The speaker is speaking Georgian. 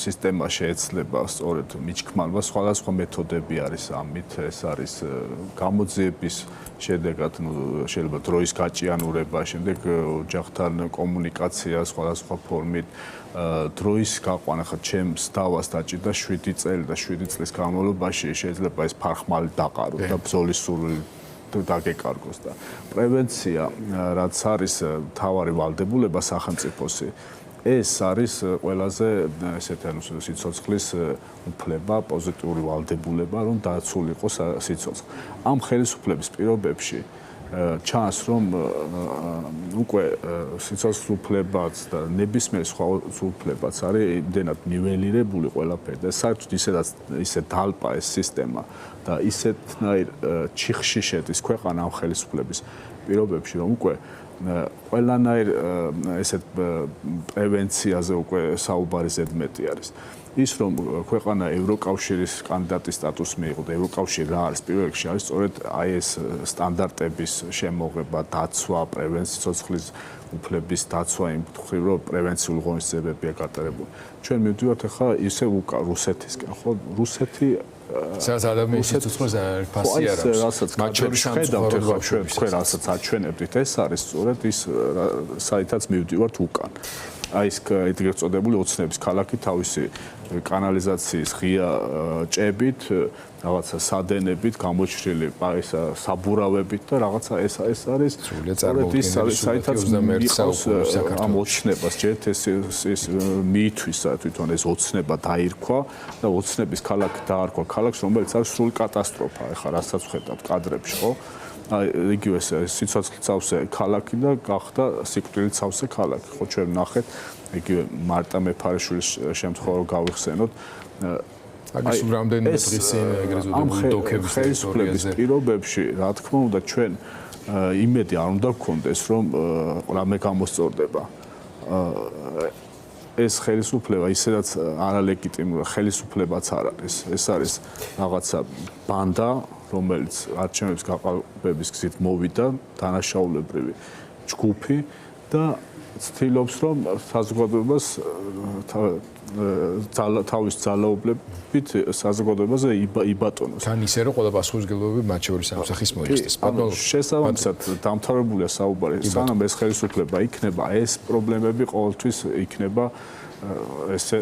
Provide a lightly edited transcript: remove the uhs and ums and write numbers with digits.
სისტემა შეეცლება სწორედ მიჩქმალვა სხვადასხვა მეთოდები არის ამით ეს არის გამოძიების შედეგად შეიძლება დროის გაჭიანურება შემდეგ ოჯახთან კომუნიკაცია სხვადასხვა ფორმით დროის გაყვანა ხა ჩემს დავას დაჭირდა 7 წელი და 7 წლის განმავლობაში შეიძლება ეს ფარხმალი დაყაროს და ბრძოლის სურვილი დაგეკარგოს და პრევენცია რაც არის თავარი ვალდებულება სახელმწიფოსი ეს არის ყველაზე ესეთი ანუ სიცოცხლის უფლება, პოზიტიური ვალდებულება, რომ დაცული იყოს სიცოცხლე. ამ ხელისუფლების პირობებში ჩანს რომ უკვე სიცოცხლის უფლებაც და ნებისმიერ სხვა უფლებაც არის იმდენად ნიველირებული ყველაფერი და საერთოდ ისე დალპა ეს სისტემა და ისეთნაირ ჩიხში შედის ქვეყანა ამ ხელისუფლების პირობებში რომ უკვე ყველანაირ ესეთ პრევენციაზე უკვე საუბარი ზედმეტი არის. ის რომ ქვეყანა ევროკავშირის კანდიდატის სტატუსს მიიღო და ევროკავშირი რა არის პირველ რიგში არის სწორედ აი ეს სტანდარტების შემოღება, დაცვა, პრევენცია, სიცოცხლის უფლების დაცვა იმ მხრივ რომ პრევენციული ღონისძიებებია გატარებული. ჩვენ მივდივართ ახლა ისე რუსეთისკენ, ხო? რუსეთი სადაც ადამიანის სიცოცხლეს ფასი არ აქვს. რასაც მათ შორის ჩვენ რასაც აჩვენებდით, ეს არის სწორედ ის საითაც მივდივართ უკან. აი ეს ეგრეთ წოდებული ოცნების ქალაქი თავისი კანალიზაციის ღია ჭებით, რაღაცა სადენებით, გამოჩრილი საბურავებით და რაღაცა ეს არის საითაც მიყავს ამ ოცნებას ჯერთ ეს მიითვისა თვითონ ეს ოცნება დაირქვა და ოცნების ქალაქი დაარქვა ქალაქს რომელიც არის სრული კატასტროფა ეხლა რასაც ხედავთ კადრებში ხო აი იგივე სიცოცხლის წავსე ქალაქი და გახდა სიკვდილით წავსე ქალაქი ხო ჩვენ ნახეთ იგივე მარტა მეფარიშვილის შემთხვევა გავიხსენოთ აგის რამდენიმე დღის წინ ეგრეთ წოდებული დოქების ხელისუფლების პირობებში რა თქმა უნდა ჩვენ იმედი არ უნდა გქონდეს რომ რამე გამოსწორდება ეს ხელისუფლება ისედაც არალეგიტიმური ხელისუფლებაც არ არის ეს არის რაღაცა ბანდა რომელიც არჩევნების გაყალბების გზით მოვიდა დანაშაულებრივი ჯგუფი და ცდილობს რომ საზოგადოებას თავის ძალაუფლებით საზოგადოებაზე იბატონოს. თან ისე რომ ყველა პასუხისმგებლობები მათ შორის ამ სახის მოიხსნეს. შესაბამისად დამთავრებულია საუბარი სანამ ეს ხელისუფლება იქნება ეს პრობლემები ყოველთვის იქნება ესე